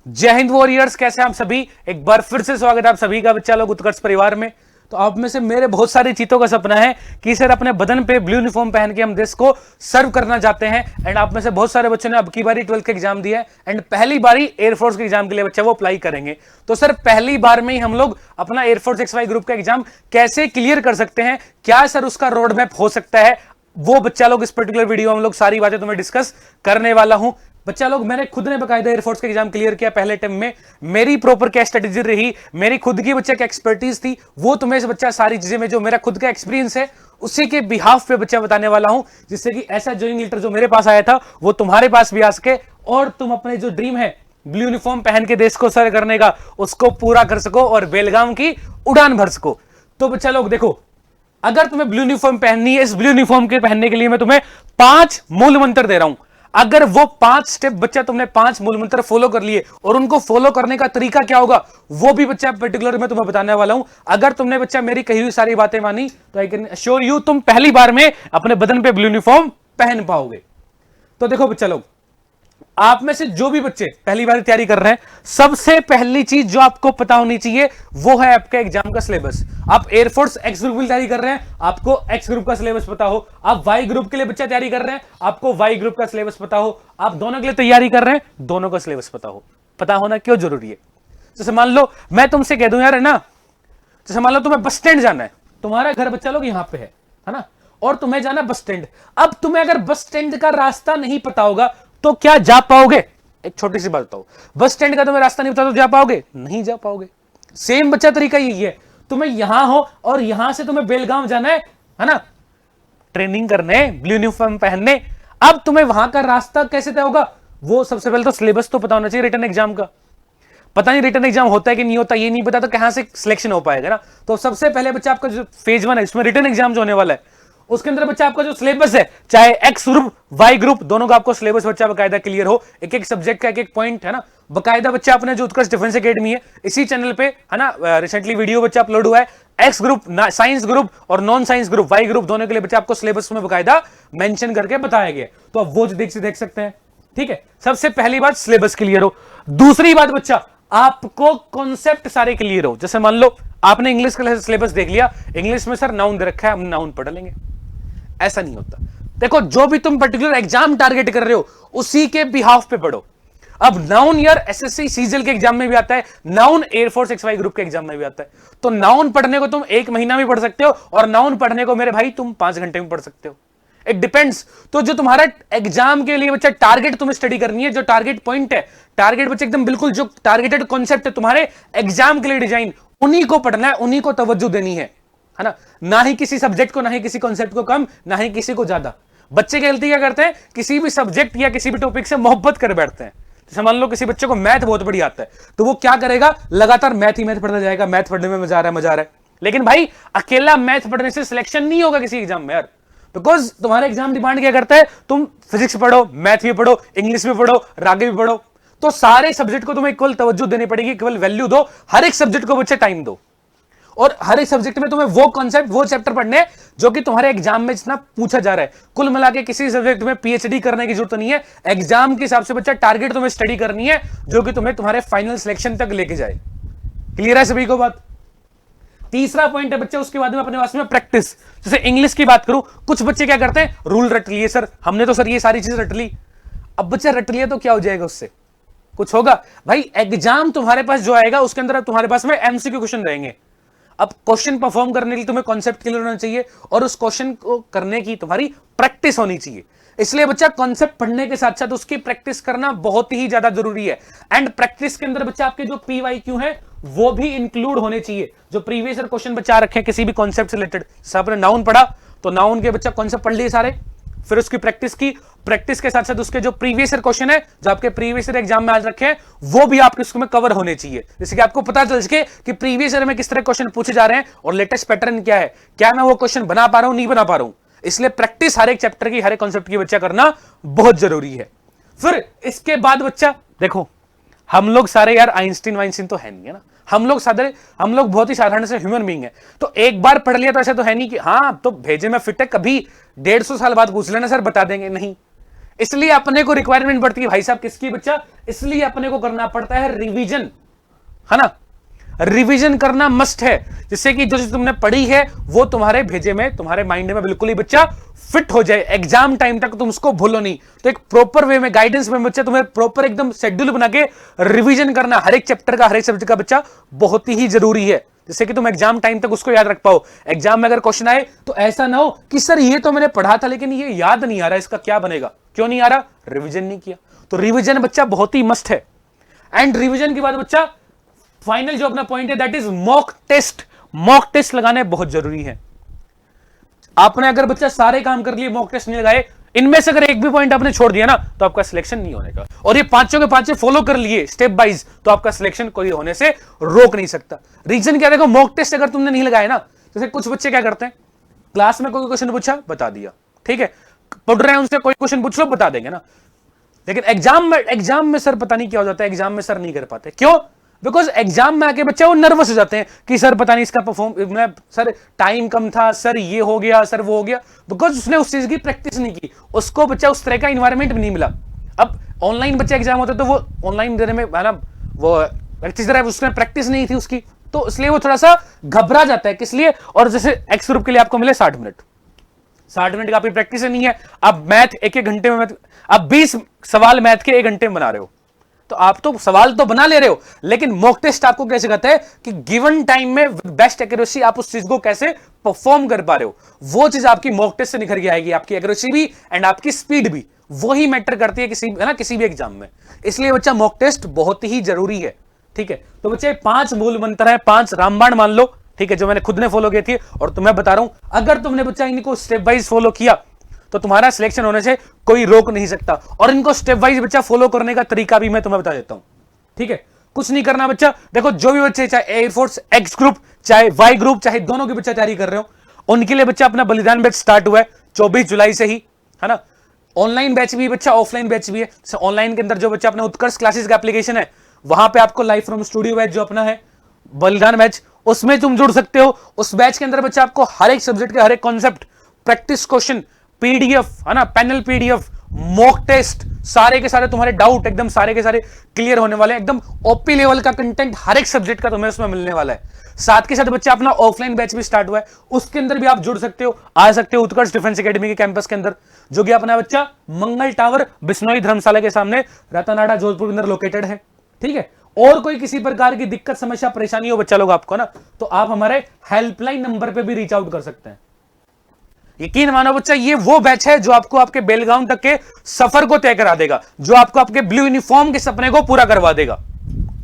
जय हिंद वॉरियर्स, कैसे हैं आप सभी। एक बार फिर से स्वागत है आप सभी का बच्चा लोग उत्कर्ष परिवार में। तो आप में से मेरे बहुत सारे चीतों का सपना है कि सर अपने बदन पे ब्लू यूनिफॉर्म पहन के हम देश को सर्व करना चाहते हैं। एंड आप में से बहुत सारे बच्चों ने अब की बारी 12th का एग्जाम दिया है एंड पहली बारी एयरफोर्स के एग्जाम के लिए बच्चा वो अप्लाई करेंगे। तो सर पहली बार में ही हम लोग अपना एयरफोर्स XY ग्रुप का एग्जाम कैसे क्लियर कर सकते हैं, क्या सर उसका रोड मैप हो सकता है, वो बच्चा लोग इस पर्टिकुलर वीडियो में हम लोग सारी बातें तुम्हें डिस्कस करने वाला हूं। बच्चा लोग मैंने खुद ने बकायदा एयरफोर्स का एग्जाम क्लियर किया पहले टाइम में। मेरी प्रॉपर क्या स्ट्रेटेजी रही, मेरी खुद की बच्चा क्या एक्सपर्टीज थी, वो तुम्हें से बच्चा सारी चीजें में जो मेरा खुद का एक्सपीरियंस है उसी के बिहाफ पे बच्चा बताने वाला हूं, जिससे कि ऐसा ज्वाइनिंग लेटर जो मेरे पास आया था वो तुम्हारे पास भी आ सके और तुम अपने जो ड्रीम है ब्लू यूनिफॉर्म पहन के देश को सर्व करने का उसको पूरा कर सको और बेलगाम की उड़ान भर सको। तो बच्चा लोग देखो, अगर तुम्हें ब्लू यूनिफॉर्म पहननी है, इस ब्लू यूनिफॉर्म के पहनने के लिए मैं तुम्हें 5 मूल मंत्र दे रहा हूं। अगर वो 5 स्टेप बच्चा तुमने 5 मूल मंत्र फॉलो कर लिए और उनको फॉलो करने का तरीका क्या होगा वो भी बच्चा पर्टिकुलर मैं तुम्हें बताने वाला हूं। अगर तुमने बच्चा मेरी कही हुई सारी बातें मानी तो आई कैन अश्योर यू तुम पहली बार में अपने बदन पे ब्लू यूनिफॉर्म पहन पाओगे। तो देखो बच्चा लोग, आप में से जो भी बच्चे पहली बार तैयारी कर रहे हैं, सबसे पहली चीज जो आपको पता होनी चाहिए वो है आपका एग्जाम का सिलेबस। आप एयरफोर्स एक्स ग्रुप की तैयारी कर रहे हैं, आपको एक्स ग्रुप का सिलेबस पता हो। आप वाई ग्रुप के लिए बच्चा तैयारी कर रहे हैं, आपको वाई ग्रुप का सिलेबस पता हो। आप दोनों के लिए तैयारी कर रहे हैं, दोनों का सिलेबस पता हो। पता होना क्यों जरूरी है? जैसे मान लो मैं तुमसे कह दूं यार, है ना, जैसे मान लो तुम्हें बस स्टैंड जाना है, तुम्हारा घर बच्चा लोग यहां पे है ना, और तुम्हें जाना बस स्टैंड। अब तुम्हें अगर बस स्टैंड का रास्ता नहीं पता होगा तो क्या जा पाओगे? एक छोटी सी बात बताओ, बस स्टैंड का तुम्हें रास्ता नहीं पता तो जा पाओगे? नहीं जा पाओगे। सेम बच्चा तरीका यही है, तुम्हें यहां हो और यहां से तुम्हें बेलगाम जाना है ना, ट्रेनिंग करने, ब्लू यूनिफॉर्म पहनने। अब तुम्हें वहां का रास्ता कैसे तय होगा? वो सबसे पहले तो सिलेबस तो पता होना चाहिए रिटर्न एग्जाम का। पता नहीं रिटर्न एग्जाम होता है कि नहीं होता, ये नहीं पता तो कहां से सिलेक्शन हो पाएगा ना। तो सबसे पहले बच्चा आपका जो फेज 1 है उसमें रिटर्न एग्जाम जो होने वाला है, उसके अंदर बच्चा आपका जो सिलेबस है, चाहे एक्स ग्रुप वाई ग्रुप दोनों का आपको सिलेबस बच्चा बकायदा क्लियर हो, एक एक सब्जेक्ट का एक एक पॉइंट है ना। बकायदा बच्चा अपने जो उत्कर्ष डिफेंस एकेडमी है इसी चैनल पे है ना, रिसेंटली वीडियो बच्चा अपलोड हुआ है। एक्स ग्रुप साइंस ग्रुप और non science group Y group दोनों के लिए बच्चा आपको सिलेबस में बकायदा मेंशन करके बताया गया, तो आप वो देख सकते हैं। ठीक है, सबसे पहली बात सिलेबस क्लियर हो। दूसरी बात बच्चा, आपको कॉन्सेप्ट सारे क्लियर हो। जैसे मान लो आपने इंग्लिश का सिलेबस देख लिया, इंग्लिश में सर नाउन दे रखा है, हम नाउन पढ़ लेंगे, ऐसा नहीं होता। देखो, जो भी तुम पर्टिकुलर एग्जाम टारगेट कर रहे हो उसी के बिहाफ पे पढ़ो। अब नाउन यार SSC सीजल के एग्जाम में भी आता है, नाउन एयरफोर्स XY ग्रुप के एग्जाम में भी आता है। तो नाउन पढ़ने को तुम 1 महीना में पढ़ सकते हो और नाउन पढ़ने को मेरे भाई तुम 5 घंटे में पढ़ सकते हो। It depends. तो जो तुम्हारा एग्जाम के लिए बच्चा टारगेट तुम्हें स्टडी करनी है, जो टारगेट पॉइंट है, टारगेट बच्चे एकदम बिल्कुल जो टारगेटेड कॉन्सेप्ट है तुम्हारे एग्जाम के लिए डिजाइन, उन्हीं को पढ़ना है, उन्हीं को तवज्जो देनी है ना। ना ही किसी सब्जेक्ट को, ना ही किसी कॉन्सेप्ट को कम, ना ही किसी को ज्यादा। बच्चे गलती क्या करते हैं, किसी भी सब्जेक्ट या किसी भी टॉपिक से मोहब्बत कर बैठते हैं। जैसे मान लो किसी बच्चे को मैथ बहुत बढ़िया आता है तो वो क्या करेगा, लगातार मैथ ही मैथ पढ़ता जाएगा, मैथ पढ़ने में मजा आ रहा है। लेकिन भाई अकेला मैथ पढ़ने से सिलेक्शन नहीं होगा किसी एग्जाम में यार, बिकॉज तुम्हारा एग्जाम डिमांड क्या करता है, तुम फिजिक्स पढ़ो, मैथ भी पढ़ो, इंग्लिश भी पढ़ो, रागे भी पढ़ो। तो सारे सब्जेक्ट को तुम्हें इक्वल तवज्जो देनी पड़ेगी, इक्वल वैल्यू दो, हर एक सब्जेक्ट को बच्चे टाइम दो, और हर एक सब्जेक्ट में तुम्हें वो कॉन्सेप्ट, वो चैप्टर पढ़ने जो कि तुम्हारे एग्जाम में जितना पूछा जा रहा है। कुल मिला के किसी सब्जेक्ट में PhD करने की जरूरत नहीं है, एग्जाम के हिसाब से बच्चा टारगेट तुम्हें स्टडी करनी है जो कि तुम्हें तुम्हारे फाइनल सिलेक्शन तक लेके जाए। क्लियर है सभी को बात? तीसरा पॉइंट है बच्चे, उसके बाद में अपने पास में प्रैक्टिस। जैसे इंग्लिश की बात करूं, कुछ बच्चे क्या करते हैं, रूल रट लिए सर, हमने तो सर ये सारी चीज रट ली। अब बच्चा रट लिया तो क्या हो जाएगा, उससे कुछ होगा? भाई एग्जाम तुम्हारे पास जो आएगा उसके अंदर तुम्हारे पास में MCQ क्वेश्चन रहेंगे। अब क्वेश्चन परफॉर्म करने के लिए तुम्हें कॉन्सेप्ट क्लियर होना चाहिए और उस क्वेश्चन को करने की तुम्हारी प्रैक्टिस होनी चाहिए। इसलिए बच्चा कॉन्सेप्ट पढ़ने के साथ साथ उसकी प्रैक्टिस करना बहुत ही ज्यादा जरूरी है। एंड प्रैक्टिस के अंदर बच्चा आपके जो PYQ है वो भी इंक्लूड होने चाहिए, जो प्रीवियस ईयर क्वेश्चन बच्चा रखे किसी भी कॉन्सेप्ट से रिलेटेड। जैसे आपने नाउन पढ़ा तो नाउन के बच्चा कॉन्सेप्ट पढ़ लिए सारे, फिर उसकी प्रैक्टिस की, प्रैक्टिस के साथ साथ उसके जो प्रीवियस ईयर क्वेश्चन है जो आपके प्रीवियस ईयर एग्जाम में आज रखे हैं वो भी आपके उसमें कवर होने चाहिए, जैसे कि आपको पता चल सके कि प्रीवियस ईयर में किस तरह क्वेश्चन पूछे जा रहे हैं और लेटेस्ट पैटर्न क्या है, क्या मैं वो क्वेश्चन बना पा रहा हूं, नहीं बना पा रहा हूं। इसलिए प्रैक्टिस हर एक चैप्टर की, हर एक कॉन्सेप्ट की बच्चा करना बहुत जरूरी है। फिर इसके बाद बच्चा देखो, हम लोग सारे यार आइंस्टीन वाइंस्टीन तो है नहीं, है ना, हम लोग बहुत ही साधारण से ह्यूमन बीइंग है। तो एक बार पढ़ लिया तो ऐसा तो है नहीं कि हाँ तो भेजे में फिट है, कभी 150 साल बाद पूछ लेना सर बता देंगे, नहीं। इसलिए अपने को रिक्वायरमेंट पड़ती है भाई साहब किसकी बच्चा, इसलिए अपने को करना पड़ता है रिवीजन, है ना। रिवीजन करना मस्ट है, जिससे कि जो चीज तुमने पढ़ी है वो तुम्हारे भेजे में, तुम्हारे माइंड में बिल्कुल ही बच्चा फिट हो जाए, एग्जाम टाइम तक तुम उसको भूलो नहीं। तो एक प्रॉपर वे में, गाइडेंस में बच्चा तुम्हें प्रॉपर एकदम शेड्यूल बना के रिवीजन करना हर एक चैप्टर का, हर एक सब्जेक्ट का बच्चा बहुत ही जरूरी है, जिससे कि तुम एग्जाम टाइम तक उसको याद रख पाओ। एग्जाम में अगर क्वेश्चन आए तो ऐसा ना हो कि सर ये तो मैंने पढ़ा था लेकिन ये याद नहीं आ रहा, इसका क्या बनेगा, क्यों नहीं आ रहा, रिवीजन नहीं किया। तो रिवीजन बच्चा बहुत ही मस्ट है। एंड रिवीजन के बाद बच्चा फाइनल जो अपना पॉइंट है that is mock test. Mock test लगाने बहुत जरूरी है। आपने अगर बच्चा सारे काम कर लिए, मॉक टेस्ट नहीं लगाए, इनमें से अगर एक भी पॉइंट आपने छोड़ दिया ना तो आपका सिलेक्शन नहीं होने का। और ये पांचों के पांचों फॉलो कर लिए स्टेप वाइज तो आपका सिलेक्शन कोई होने से रोक नहीं सकता। रीजन क्या, देखो मॉक टेस्ट अगर तुमने नहीं लगाया ना, जैसे कुछ बच्चे क्या करते हैं, क्लास में कोई क्वेश्चन पूछा बता दिया, ठीक है, पढ़ रहे हैं उनसे कोई क्वेश्चन पूछ लो बता देंगे ना, लेकिन एग्जाम में सर पता नहीं क्या हो जाता है, एग्जाम में सर नहीं कर पाते। क्यों? बिकॉज एग्जाम में आके बच्चे वो नर्वस हो जाते हैं कि सर पता नहीं इसका परफॉर्म, सर टाइम कम था, सर ये हो गया, सर वो हो गया, बिकॉज उसने उस चीज की प्रैक्टिस नहीं की, उसको बच्चा उस तरह का इन्वायरमेंट भी नहीं मिला। अब ऑनलाइन बच्चे एग्जाम होते तो वो ऑनलाइन देने में मतलब वो अच्छी तरह उसने प्रैक्टिस नहीं थी उसकी, तो इसलिए वो थोड़ा सा घबरा जाता है। किस लिए? और जैसे एक्स ग्रुप के लिए आपको मिले 60 मिनट, 60 मिनट का आपकी प्रैक्टिस नहीं है, अब मैथ एक घंटे में, अब 20 सवाल मैथ के 1 घंटे में बना रहे हो, तो आप तो सवाल तो बना ले रहे हो, लेकिन मॉक टेस्ट आपको कैसे कहता है कि गिवन टाइम में बेस्ट एक्यूरेसी आप उस चीज को कैसे परफॉर्म कर पा रहे हो, वो चीज आपकी मॉक टेस्ट से निखर के आएगी, आपकी एक्यूरेसी भी एंड आपकी स्पीड भी, वही मैटर करती है किसी, है ना, किसी भी एग्जाम में। इसलिए बच्चा मॉक टेस्ट बहुत ही जरूरी है, ठीक है। तो बच्चे 5 मूल मंत्र है, 5 रामबाण मान लो, ठीक है, जो मैंने खुद ने फॉलो किए थे, और तुम्हें बता रहा हूं अगर तुमने बच्चा इनको स्टेप वाइज फॉलो किया तो तुम्हारा सिलेक्शन होने से कोई रोक नहीं सकता। और इनको स्टेप वाइज बच्चा फॉलो करने का तरीका भी मैं तुम्हें बता देता हूं, ठीक है। कुछ नहीं करना बच्चा, देखो जो भी बच्चे चाहे एयरफोर्स एक्स ग्रुप चाहे वाई ग्रुप चाहे दोनों के बच्चा तैयारी कर रहे हो, उनके लिए बच्चा अपना बलिदान बैच स्टार्ट हुआ है 24 जुलाई से ही, है ना। ऑनलाइन बैच भी बच्चा, ऑफलाइन बैच भी है। ऑनलाइन के अंदर जो बच्चा अपना उत्कर्ष क्लासेस का एप्लीकेशन है, वहां पे आपको लाइव फ्रॉम स्टूडियो बैच जो अपना है बलिदान बैच, उसमें तुम जुड़ सकते हो। उस बैच के अंदर बच्चा आपको हर एक सब्जेक्ट के हर एक कॉन्सेप्ट, प्रैक्टिस क्वेश्चन, पीडीएफ, है ना, पैनल पीडीएफ, मॉक टेस्ट, सारे के सारे तुम्हारे डाउट एकदम सारे के सारे क्लियर होने वाले हैं। एकदम ओपी लेवल का कंटेंट हर एक सब्जेक्ट का तुम्हें उसमें मिलने वाला है। साथ के साथ बच्चा अपना ऑफलाइन बैच भी स्टार्ट हुआ है, उसके अंदर भी आप जुड़ सकते हो, आ सकते हो उत्कर्ष डिफेंस एकेडमी के कैंपस के अंदर, जो कि अपना बच्चा मंगल टावर बिश्नोई धर्मशाला के सामने रतनाड़ा जोधपुर के अंदर लोकेटेड है, ठीक है। और कोई किसी प्रकार की दिक्कत समस्या परेशानी हो बच्चा लोग आपको ना, तो आप हमारे हेल्पलाइन नंबर पे भी रीच आउट कर सकते हैं। यकीन मानो बच्चा, ये वो बैच है जो आपको आपके बेलगांव तक के सफर को तय करा देगा, जो आपको आपके ब्लू यूनिफॉर्म के सपने को पूरा करवा देगा,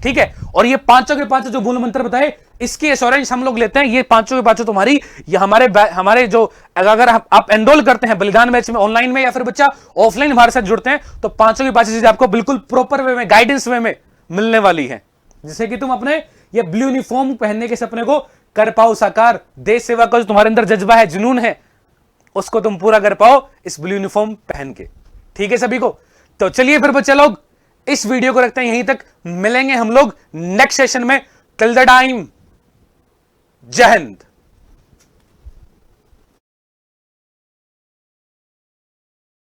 ठीक है। और ये पांचों के पांचों जो मूल मंत्र बताए, इसकी एश्योरेंस हम लोग लेते हैं, ये पांचों के पांचों तुम्हारी, ये हमारे जो अगर आप एनरोल करते हैं बलिदान बैच में ऑनलाइन में या फिर बच्चा ऑफलाइन हमारे साथ जुड़ते हैं, तो पांचों की पांचों चीजें आपको बिल्कुल प्रॉपर वे में, गाइडेंस वे में मिलने वाली है, जिससे कि तुम अपने ये ब्लू यूनिफॉर्म पहनने के सपने को कर पाओ साकार। देश सेवा का जो तुम्हारे अंदर जज्बा है, जुनून है, उसको तुम पूरा कर पाओ इस ब्लू यूनिफॉर्म पहन के, ठीक है सभी को। तो चलिए फिर बच्चे लोग इस वीडियो को रखते हैं यहीं तक, मिलेंगे हम लोग नेक्स्ट सेशन में। टिल द टाइम, जय हिंद।